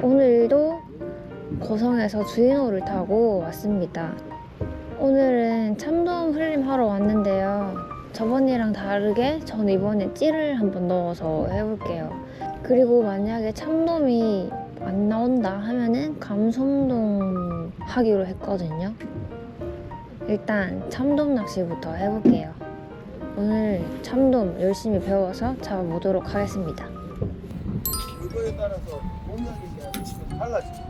오늘도 고성에서 주인호를 타고 왔습니다. 오늘은 참돔 흘림하러 왔는데요. 저번이랑 다르게 전 이번에 찌를 한번 넣어서 해볼게요. 그리고 만약에 참돔이 안 나온다 하면은 감성돔 하기로 했거든요. 일단 참돔 낚시부터 해볼게요. 오늘 참돔 열심히 배워서 잡아보도록 하겠습니다. 물건에 따라서 공략이 지금 달라집니다.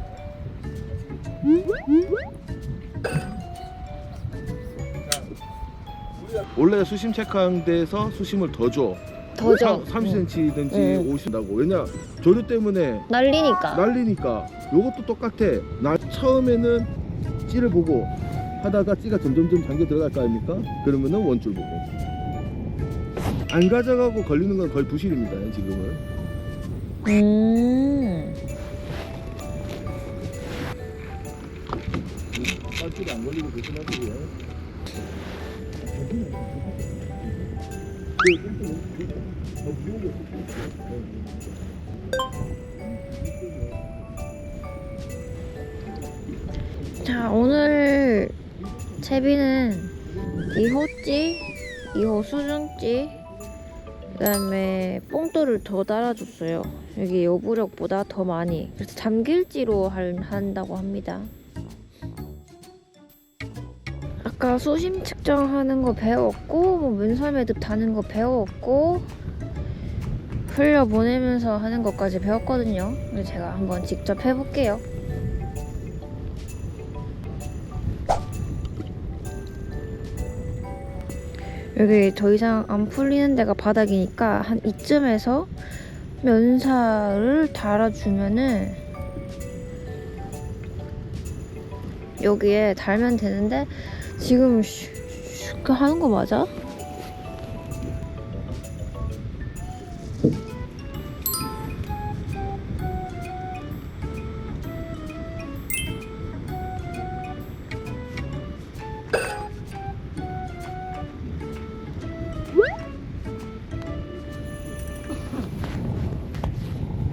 원래 수심 체크한 데서 수심을 더 줘. 더 줘. 30cm든지 50다고. 왜냐? 조류 때문에 날리니까. 요것도 똑같아. 처음에는 찌를 보고 하다가 찌가 점점점 잠겨 들어갈 거 아닙니까? 그러면은 원줄 보고. 안 가져가고 걸리는 건 거의 부실입니다. 지금은. 빨줄이 안 걸리고 조심하시고요. 자, 오늘 채비는 2호찌, 2호 수중찌, 그 다음에 뽕돌을 더 달아줬어요. 여기 요부력보다 더 많이. 그래서 잠길찌로 한다고 합니다. 아까 수심 측정하는 거 배웠고, 뭐 문설 매듭 다는 거 배웠고, 흘려보내면서 하는 것까지 배웠거든요. 근데 제가 한번 직접 해볼게요. 여기 더 이상 안 풀리는 데가 바닥이니까 한 이쯤에서 면사를 달아주면은 여기에 달면 되는데 지금 그 하는 거 맞아?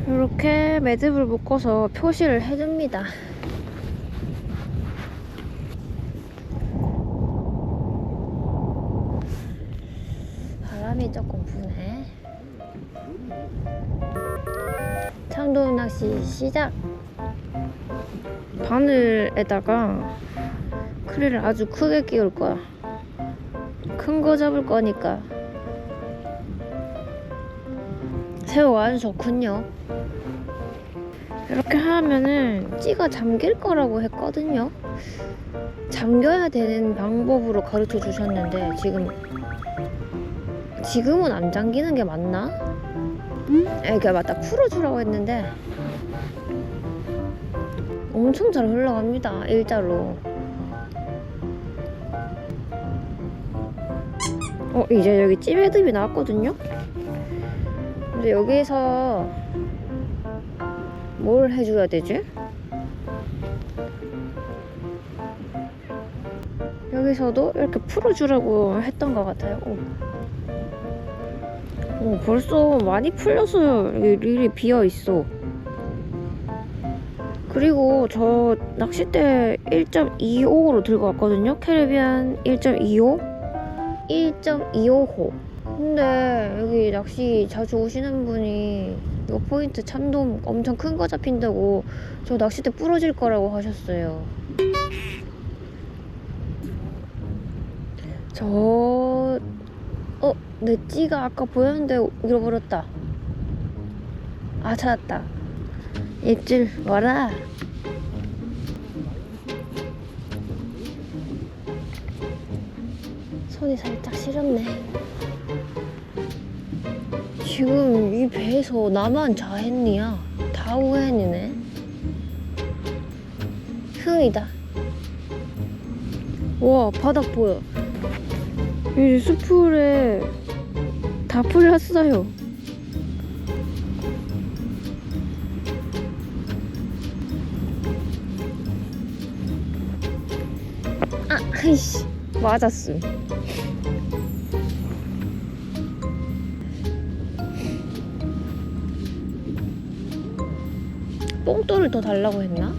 이렇게 매듭을 묶어서 표시를 해줍니다. 바람이 조금 부네. 참돔 낚시 시작! 바늘에다가 크릴을 아주 크게 끼울 거야. 큰 거 잡을 거니까. 새우 아주 좋군요. 이렇게 하면은 찌가 잠길 거라고 했거든요. 잠겨야 되는 방법으로 가르쳐 주셨는데 지금은 안 잠기는 게 맞나? 이게 맞다, 풀어주라고 했는데 엄청 잘 흘러갑니다. 일자로. 이제 여기 찌 매듭이 나왔거든요. 근데 여기서 뭘 해줘야 되지? 여기서도 이렇게 풀어주라고 했던 것 같아요. 벌써 많이 풀렸어요. 여기 릴이 비어있어. 그리고 저 낚싯대 1.25로 들고 왔거든요. 캐리비안 1.25? 1.25호. 근데 여기 낚시 자주 오시는 분이 이거 포인트 참돔 엄청 큰 거 잡힌다고 저 낚싯대 부러질 거라고 하셨어요. 내 찌가 아까 보였는데 잃어버렸다. 아, 찾았다. 입질 와라. 손이 살짝 시렸네. 지금 이 배에서 나만 좌했니야? 다 우했니네. 흥이다. 와, 바닥 보여. 이 수풀에 다 풀렸어요. 아이씨, 맞았음. 뽕돌을 더 달라고 했나?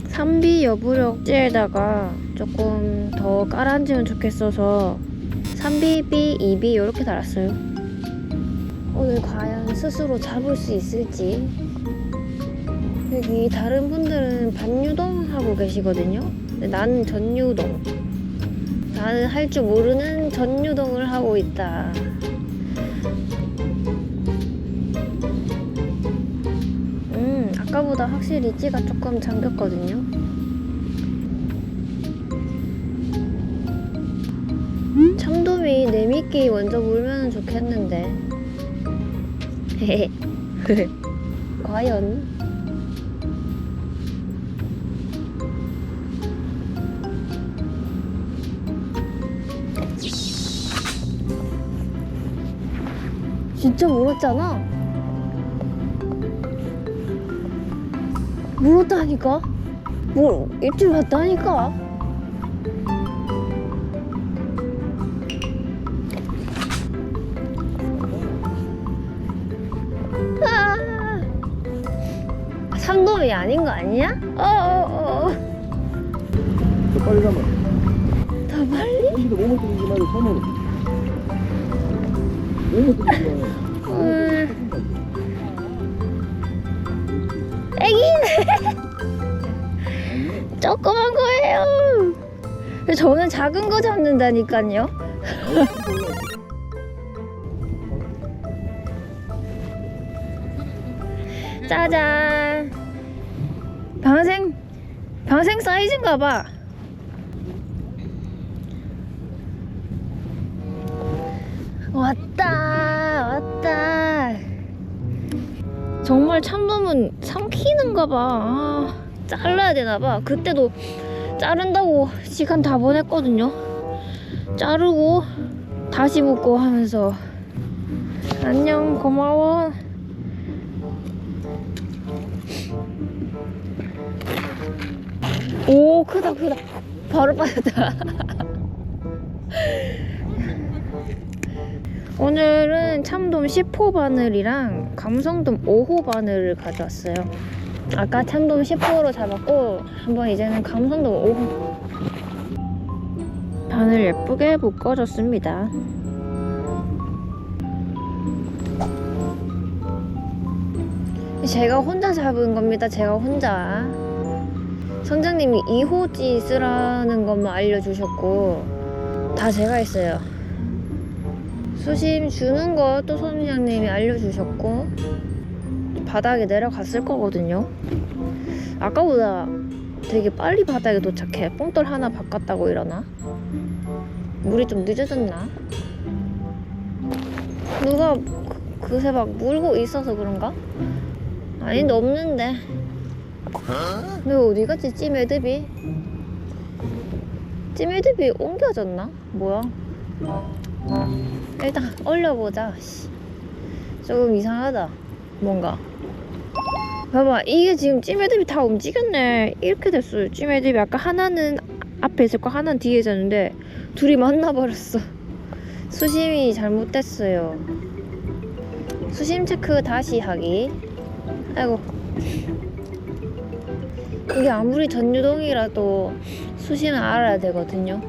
3B 여부력제에다가 조금 더 깔아앉으면 좋겠어서 3BB, 2B 이렇게 달았어요. 오늘 과연 스스로 잡을 수 있을지. 여기 다른 분들은 반유동 하고 계시거든요. 근데 나는 전유동. 나는 할 줄 모르는 전유동을 하고 있다. 아까보다 확실히 찌가 조금 잠겼거든요. 참돔이 내미끼 먼저 물면 좋겠는데. 과연? 진짜 물었잖아. 물었다니까? 입질 봤다니까? 아! 참돔이 아닌 거 아니야? 더 빨리 가면. 더 빨리? 여기도 몸을 들이지 말고 손으로. 몸을 들이지 말고. 애기네. 조그만 거예요. 저는 작은 거 잡는다니까요. 짜잔. 방생 사이즈인가 봐. 왔다. 정말 참돔은 삼키는가 봐. 잘라야 되나 봐. 그때도 자른다고 시간 다 보냈거든요. 자르고 다시 묶고 하면서. 안녕, 고마워. 오, 크다. 바로 빠졌다. 오늘은 참돔 10호 바늘이랑 감성돔 5호 바늘을 가져왔어요. 아까 참돔 10호로 잡았고, 한번 이제는 감성돔 5호 바늘 예쁘게 묶어줬습니다. 제가 혼자 잡은 겁니다. 제가 혼자. 선장님이 2호찌 쓰라는 것만 알려주셨고, 다 제가 했어요. 수심 주는 것도 선장님이 알려주셨고, 바닥에 내려갔을 거거든요. 아까보다 되게 빨리 바닥에 도착해. 뽕돌 하나 바꿨다고 이러나? 물이 좀 늦어졌나? 누가 그새 막 물고 있어서 그런가? 아닌데, 없는데. 근데 어디 갔지? 찌매듭이 옮겨졌나? 뭐야? 일단 올려보자. 조금 이상하다. 뭔가. 봐봐, 이게 지금 찌매듭이 다 움직였네. 이렇게 됐어요. 찌매듭이 아까 하나는 앞에 있었고 하나는 뒤에 있었는데 둘이 만나버렸어. 수심이 잘못됐어요. 수심 체크 다시 하기. 아이고. 이게 아무리 전유동이라도 수심은 알아야 되거든요.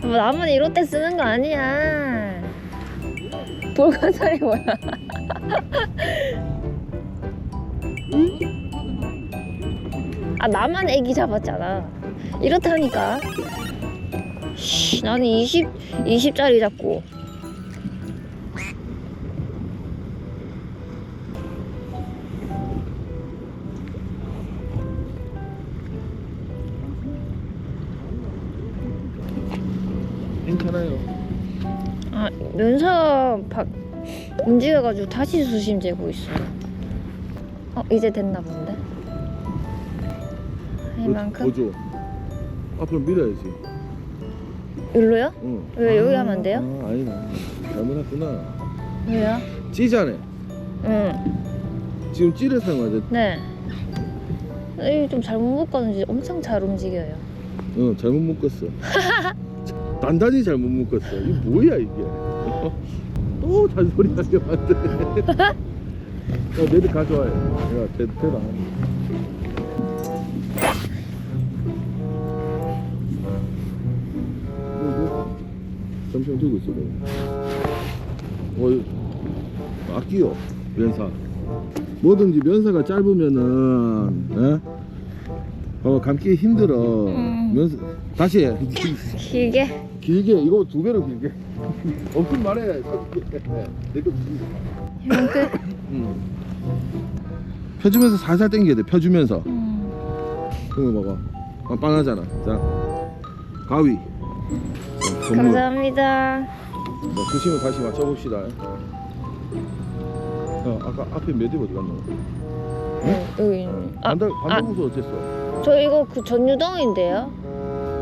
뭐 나만 이럴 때 쓰는 거 아니야. 볼관살이 뭐야? 아, 나만 애기 잡았잖아. 이렇다니까. 나는 20짜리 잡고. 괜찮아요. 아, 면사가 움직여가지고 다시 수심 재고 있어요. 이제 됐나 본데? 이만큼? 더 줘. 앞으로 밀어야지. 일로요? 응. 왜 여기 하면 안 돼요? 아니네. 잘못했구나. 왜요? 찌자네. 응. 지금 찌를 사용하자. 네. 좀 잘못 묶었는지 엄청 잘 움직여요. 잘못 묶었어. 단단히 잘못 묶었어. 이게 뭐야 이게? 또 잔소리하게 만드네. 내들 가져와요. 야, 대라. 잠시만 들고 있어. 아끼요 면사. 뭐든지 면사가 짧으면은, 감기 힘들어. 면사 다시 해. 길게. 길게 이거 2배로 길게. 없으면 말해. 내거 길게. 이만큼. 펴주면서 살살 당겨야 돼. 펴주면서. 그거 봐봐. 빵하잖아. 자, 가위. 자, 전문. 감사합니다. 자, 주시면 다시 맞춰봅시다. 아까 앞에 매듭 어디 갔노? 여기 있네. 반달구슬 어땠어? 저 이거 그 전유동인데요.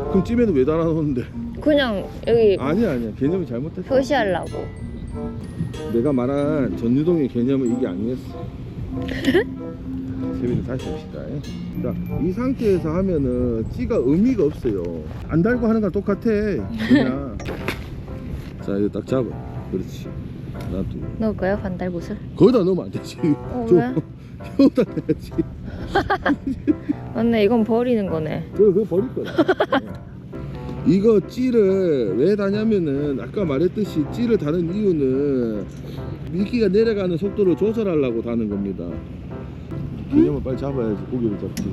그럼 찜에도 왜 달아놓는데? 그냥 여기 아니야. 개념이 잘못됐어. 표시하려고. 내가 말한 전유동의 개념은 이게 아니었어. 재미를 다시 합시다. 자, 이 상태에서 하면은 찌가 의미가 없어요. 안 달고 하는 거랑 똑같아. 그냥. 자, 이거 딱 잡아. 그렇지. 놔두고. 넣을까요? 반달구슬? 거기다 넣으면 안 되지. 왜? 혀다 내야지. 맞네, 이건 버리는 거네. 그거 버릴 거야. 이거 찌를 왜 다냐면은 아까 말했듯이 찌를 다는 이유는 미끼가 내려가는 속도를 조절하려고 다는 겁니다. 개념을 빨리 잡아야지 고기를 잡지.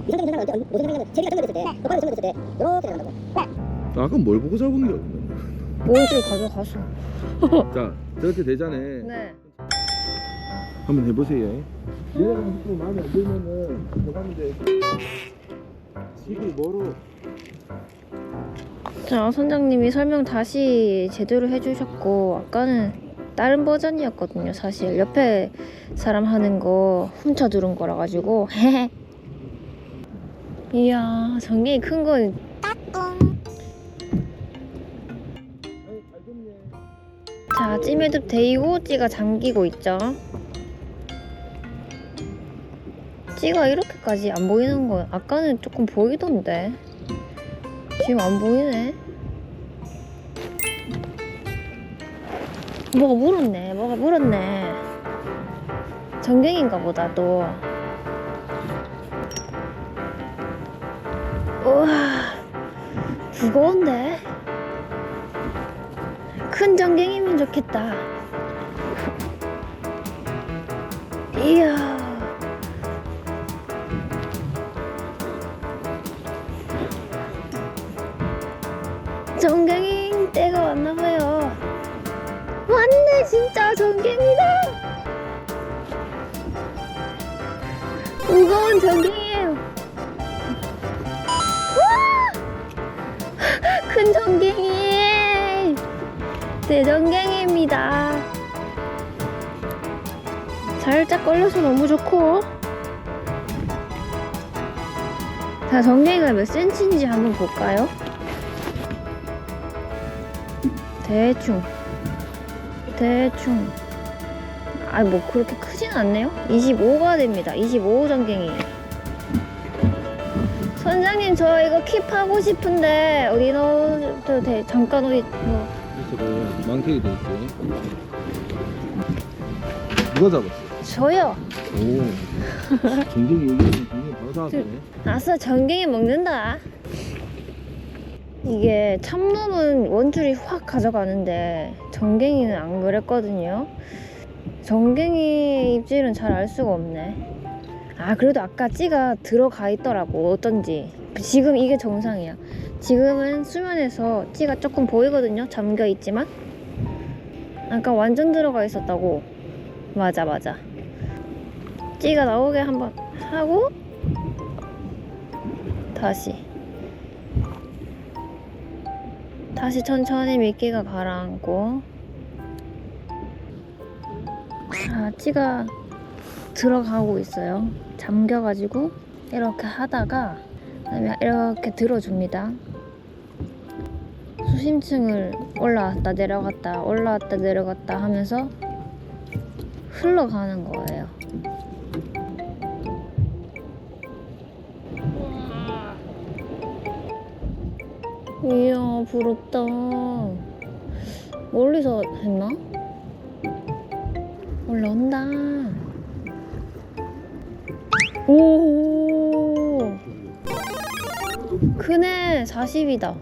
이 상태에서 생각하면 무슨 생각하면 제비가 던져졌을 때, 똑바로 던져졌을 때 이렇게 나간다고. 아까 뭘 보고 잡은 거야? 뭔줄 가져가서. 자, 저렇게 되잖아. 네. 한번 해보세요. 내려가는 속도 마음에 안 들면은 들어가면 돼. 집이 멀어. 자, 선장님이 설명 다시 제대로 해주셨고, 아까는 다른 버전이었거든요. 사실 옆에 사람 하는 거 훔쳐 들은 거라 가지고. 이야, 전갱이 큰 건. 자, 찌매듭 데이고 찌가 잠기고 있죠. 찌가 이렇게까지 안 보이는 건 아까는 조금 보이던데 지금 안 보이네. 뭐가 물었네. 전갱인가 보다 또. 우와, 무거운데? 큰 전갱이면 좋겠다. 이야. 전갱이 때가 왔나봐요. 왔네, 진짜 전갱이다. 무거운 전갱이에요. 와! 큰 전갱이. 대전갱이입니다. 살짝 걸려서 너무 좋고. 자, 전갱이가 몇 센치인지 한번 볼까요? 대충 뭐 그렇게 크진 않네요. 25가 됩니다. 25 전갱이. 선장님, 저 이거 킵하고 싶은데 어디 넣어도 돼? 잠깐 어디 뭐. 그래서 망태기 돼 있대. 누가 잡았어? 저요. 오. 전갱이 얘기하면 전갱이 바로 잡았네. 아싸, 전갱이 먹는다. 이게 참돔은 원줄이 확 가져가는데 전갱이는 안 그랬거든요. 전갱이 입질은 잘 알 수가 없네. 그래도 아까 찌가 들어가 있더라고. 어쩐지 지금 이게 정상이야. 지금은 수면에서 찌가 조금 보이거든요. 잠겨 있지만 아까 완전 들어가 있었다고. 맞아. 찌가 나오게 한번 하고 다시 천천히 미끼가 가라앉고. 찌가 들어가고 있어요. 잠겨가지고 이렇게 하다가 그다음에 이렇게 들어줍니다. 수심층을 올라왔다 내려갔다 하면서 흘러가는 거예요. 이야 부럽다. 멀리서 했나? 올라온다. 오 크네. 40이다.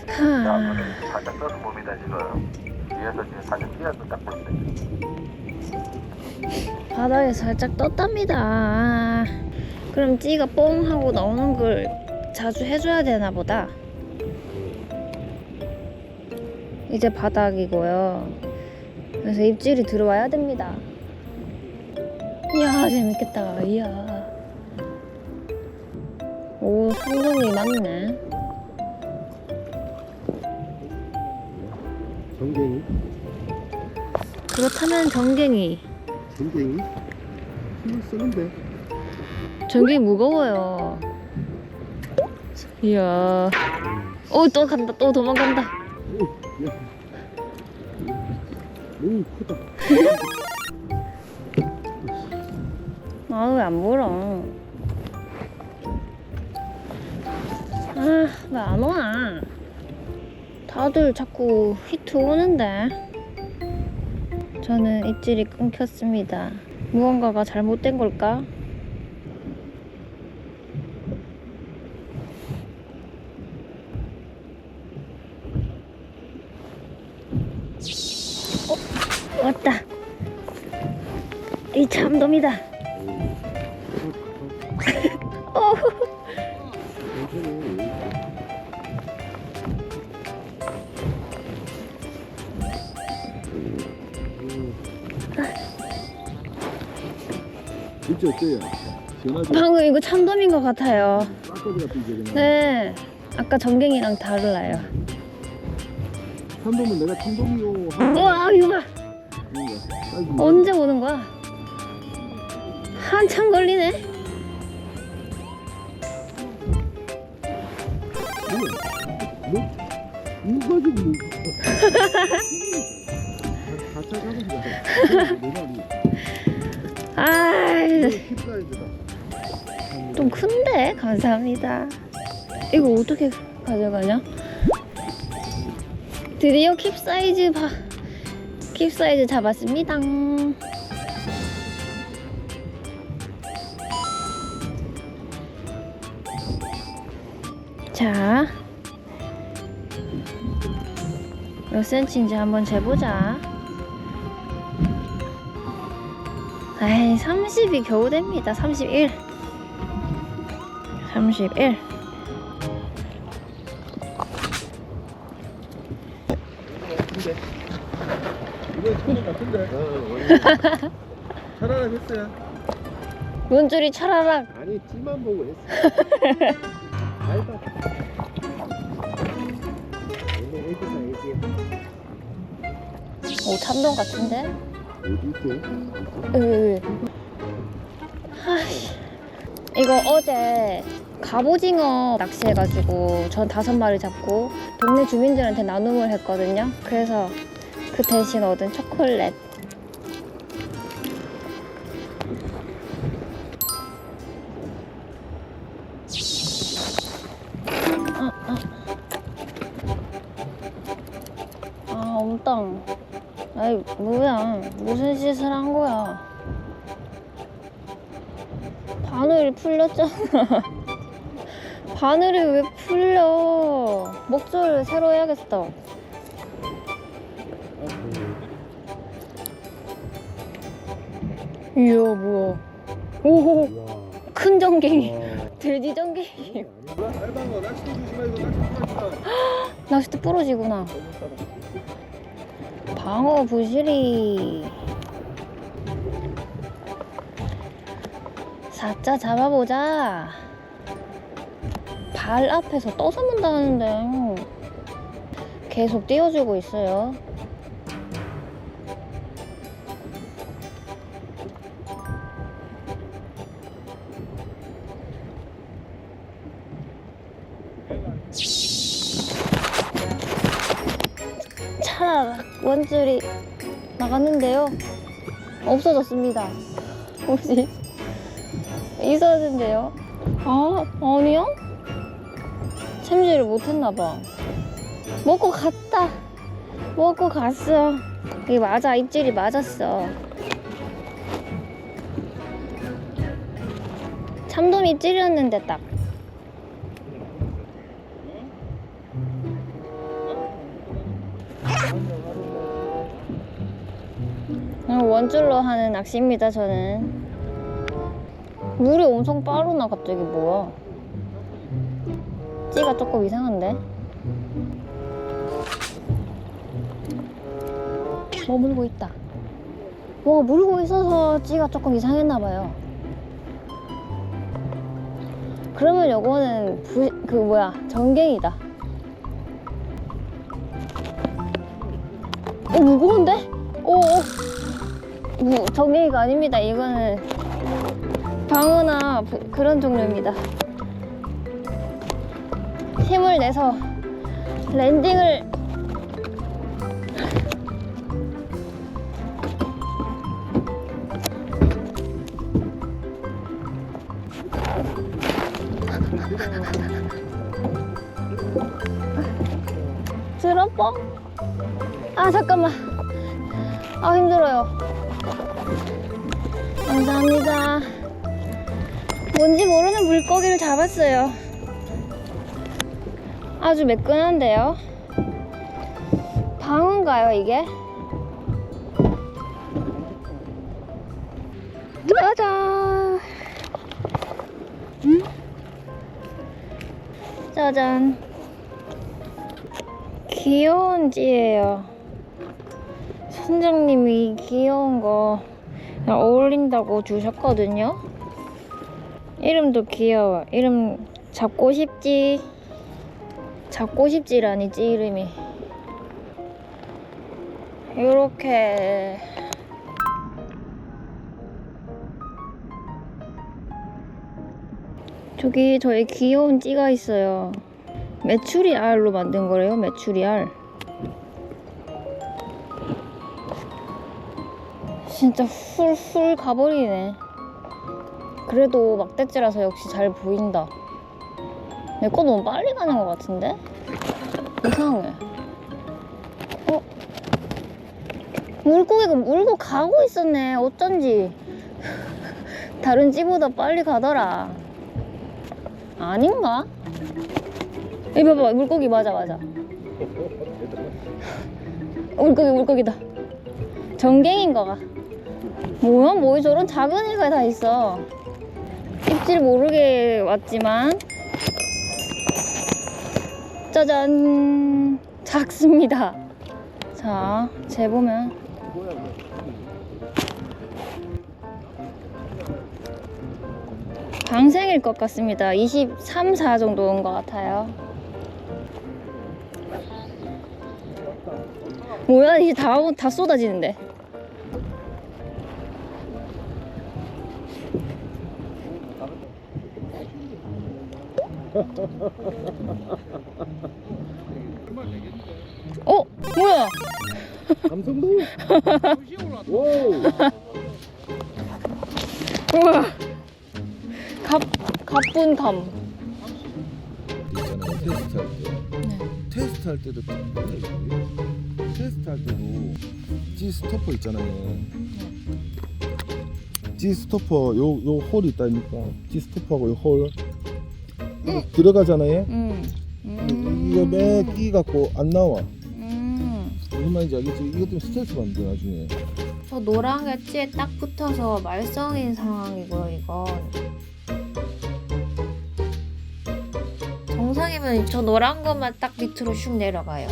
하... 살짝 떠서 봅니다 지금. 위에서 지금 살짝 뛰어서 딱 보이네. 바닥에 살짝 떴답니다. 그럼 찌가 뽕 하고 나오는 걸 자주 해줘야 되나 보다. 이제 바닥이고요. 그래서 입질이 들어와야 됩니다. 이야 재밌겠다. 이야. 오 삼종이 많네. 정갱이? 그렇다면 정갱이. 정갱이? 힘을 쓰는데. 정갱이 무거워요. 이야. 또 간다. 또 도망간다. 오, 야. 너무 크다. 아 왜 안 물어? 아 왜 안 와? 다들 자꾸 히트 오는데. 저는 입질이 끊겼습니다. 무언가가 잘못된 걸까? 왔다. 이 참돔이다. 어. 진짜 어때요? 시원하죠? 방금 이거 참돔인 것 같아요. 깍거리 같은 게 그냥. 네. 아까 정갱이랑 달라요. 참돔은 내가 참돔이요. 우와 이거 봐. 언제 오는 거야? 한참 걸리네. 뭐? 이거 가지고 뭐? 다 짜가지고 내 말이. 아이 킵사이즈다. 좀 큰데? 감사합니다. 이거 어떻게 가져가냐? 드디어 킵사이즈 잡았습니다. 자, 몇 센치인지 한번 재보자. 아이 30이 겨우 됩니다. 31. 이거 처음 같은데. 차라리 했어요. 문줄이 차라락. 아니 찌만 보고 했어. 알다. 오 참돔 같은데? 어디 있어? 이거 어제 갑오징어 낚시해가지고 전 5마리 잡고 동네 주민들한테 나눔을 했거든요. 그래서 그 대신 얻은 초콜릿. 엄땅. 아이 뭐야, 무슨 짓을 한 거야. 바늘이 풀렸잖아. 바늘이 왜 풀려. 목줄을 새로 해야겠어. 이야 뭐야. 오호 큰 정갱이. 돼지 정갱이. 짧은 거 낚시 조심하고 낚시 조심하고. 낚싯대 부러지구나. 방어 부실이. 사자 잡아보자. 발 앞에서 떠서 문다는데 계속 띄워주고 있어요. 차라락 원줄이 나갔는데요. 없어졌습니다. 뭐지? 있었는데요. 아, 아니요? 챔질을 못했나봐. 먹고 갔다. 먹고 갔어. 이게 맞아. 입질이 맞았어. 참돔 입질이었는데 딱. 원줄로 하는 낚시입니다, 저는. 물이 엄청 빠르나, 갑자기 뭐야. 찌가 조금 이상한데? 뭐 물고 있다. 뭐 물고 있어서 찌가 조금 이상했나봐요. 그러면 요거는 전갱이다. 무거운데? 전갱이가 아닙니다. 이거는 방어나 그런 종류입니다. 힘을 내서 랜딩을 들어봐. 아, 잠깐만. 아, 힘들어요. 감사합니다. 뭔지 모르는 물고기를 잡았어요. 아주 매끈한데요. 방어인가요, 이게? 짜잔. 짜잔. 귀여운 찌예요. 선장님이 귀여운 거 어울린다고 주셨거든요. 이름도 귀여워. 이름 잡고 싶지. 잡고 싶지라니, 찌 이름이. 요렇게 저기 저희 귀여운 찌가 있어요. 메추리 알로 만든 거래요. 메추리 알. 진짜 훌훌 가버리네. 그래도 막대찌라서 역시 잘 보인다. 내 거 너무 빨리 가는 것 같은데? 이상해. 물고기가 물고 가고 있었네. 어쩐지 다른 찌보다 빨리 가더라. 아닌가? 이 봐봐, 물고기 맞아. 물고기다. 전갱인 거가. 뭐야, 저런 작은 애가 다 있어. 입질 모르게 왔지만 짜잔, 작습니다. 자, 재보면 방생일 것 같습니다. 23, 4 정도 온 것 같아요. 뭐야, 이제 다 쏟아지는데. 뭐야? 감성도? 와우. 우와. 가쁜 감. 있잖아요, 테스트할 때. 테스트할 때도 테스트할 때도 G 스토퍼 있잖아요. G 스토퍼 요 홀이 있다니까. G 스토퍼하고 요 홀 이거 들어가잖아요. 이거 매 끼 갖고 안 나와. 무슨 말인지 알겠지? 이것 때문에 스트레스 받는데 나중에. 저 노란 게 찌에 딱 붙어서 말썽인 상황이고요, 이건. 정상이면 저 노란 것만 딱 밑으로 슉 내려가요.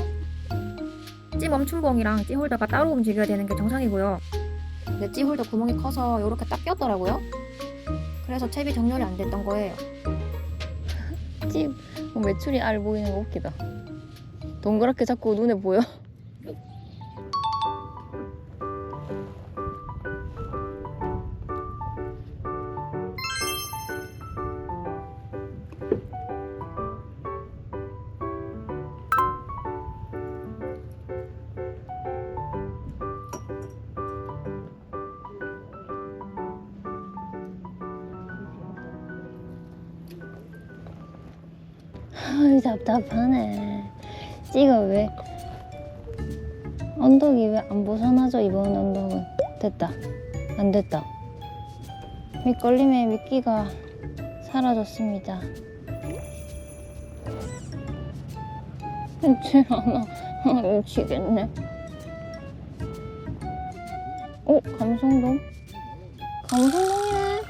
찌 멈춤봉이랑 찌 홀더가 따로 움직여야 되는 게 정상이고요. 근데 찌 홀더 구멍이 커서 이렇게 딱 꼈더라고요. 그래서 채비 정렬이 안 됐던 거예요. 찌 메추리 알 보이는 거 웃기다. 동그랗게 자꾸 눈에 보여. 아 답답하네. 찌가 왜 언덕이 왜 안 벗어나죠? 이번 언덕은 됐다. 안 됐다. 밑걸림에 미끼가 사라졌습니다. 미칠 않아. 미치겠네. 오, 감성돔? 감성돔이네.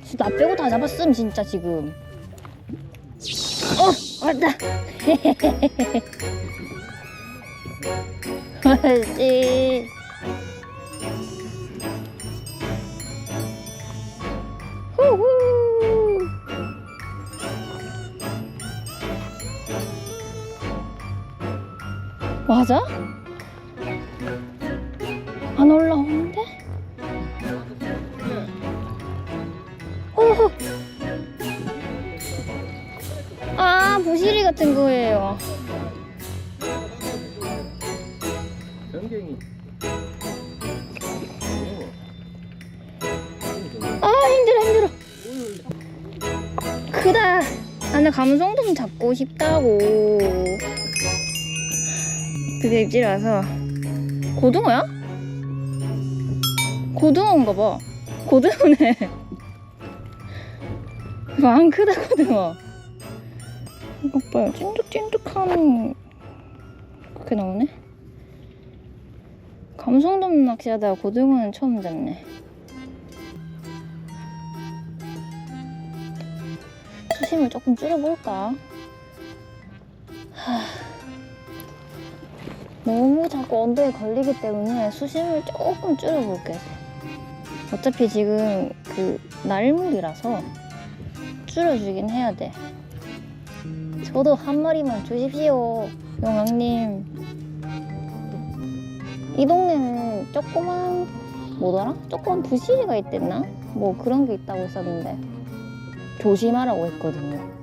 진짜 나 빼고 다 잡았음 진짜 지금. 왔다. 왔지. 후후. 맞아? 안 올라오는데? 호호. 아, 부시리 같은 거예요. 전갱이. 아, 힘들어. 크다. 아, 나 감성돔 잡고 싶다고. 드디어 입질 와서. 고등어야? 고등어인가 봐. 고등어네. 안 크다, 고등어. 오빠, 찐득찐득한 그렇게 나오네? 감성돔 낚시하다가 고등어는 처음 잡네. 수심을 조금 줄여볼까? 너무 자꾸 언더에 걸리기 때문에 수심을 조금 줄여볼게. 어차피 지금 그 날물이라서 줄여주긴 해야 돼. 저도 한 마리만 주십시오, 용왕님. 이 동네는 조그만 뭐더라? 조그만 부시리가 있댔나? 뭐 그런 게 있다고 했었는데 조심하라고 했거든요.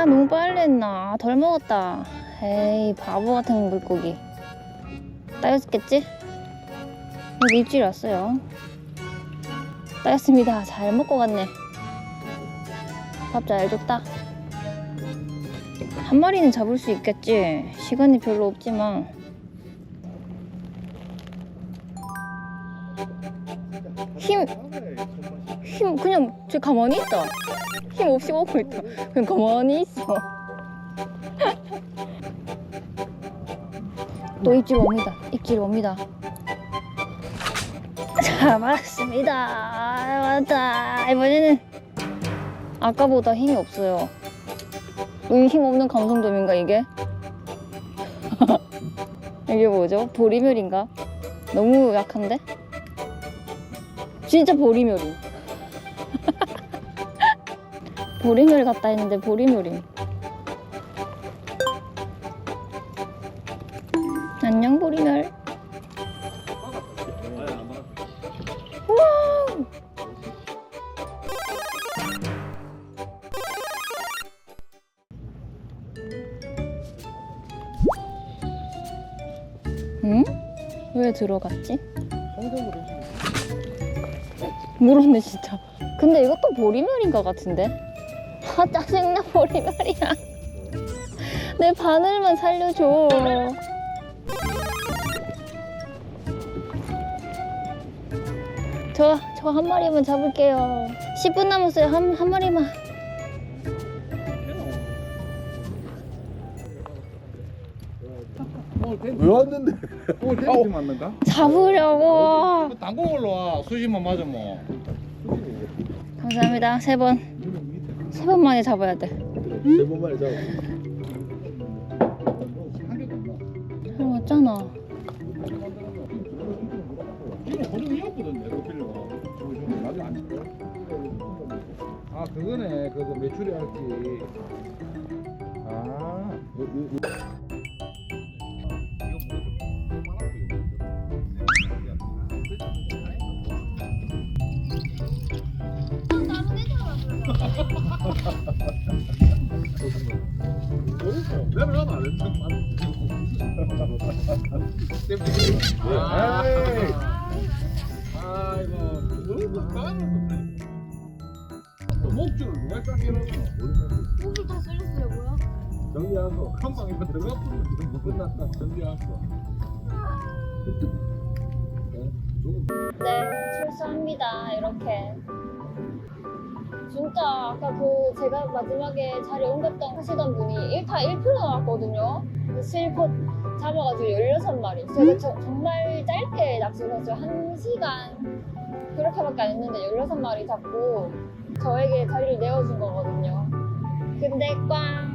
너무 빨리 했나? 덜 먹었다. 에이, 바보 같은 물고기. 따였겠지? 여기 입질 왔어요. 따였습니다. 잘 먹고 갔네. 밥 잘 줬다. 한 마리는 잡을 수 있겠지. 시간이 별로 없지만. 힘 그냥 쟤 가만히 있다. 힘 없이 먹고 있다. 그냥 가만히 있어. 또 입질 옵니다. 입질 옵니다. 잡았습니다. 왔다. 이번에는 아까보다 힘이 없어요. 힘 없는 감성돔인가 이게? 이게 뭐죠? 보리멸인가? 너무 약한데? 진짜 보리멸이. 보리멸 같다 했는데 보리멸임. 안녕 보리멸. 와우. 응? 왜 들어갔지? 물었네 진짜. 근데 이것도 보리멸인 것 같은데? 아 짜증나. 보리멸이야. 내 바늘만 살려줘. 저 한 마리만 잡을게요. 10분 남았어요. 한 마리만. 왜 왔는데? 텐트 맞는가? 잡으려고. 땅콩으로 와. 수심만 맞아 뭐. 감사합니다. 3번. 3번 만에 잡아야 돼. 3번만에 잡아. 잘 왔잖아. 이거 거의 이었거든요. 그 필요가. 나중에 안 했어. 아 그거네. 그거 매출이 할지. 아. 내가 안 했다. 아이고 그거 까는 목줄을 누가 깎여놨어? 목줄 다 쓸렸어요 뭐야? 정리하고 한 방에 들어가 보면 뭐 끝났다. 정리하고. 네, 출소합니다. 이렇게. 진짜 아까 그 제가 마지막에 자리 옮겼던 하시던 분이 1타 1kg 나왔거든요. 실컷 잡아가지고 16마리. 제가 정말 짧게 낚시를 했어요. 1시간 그렇게밖에 안 했는데 16마리 잡고 저에게 자리를 내어준 거거든요. 근데 꽝!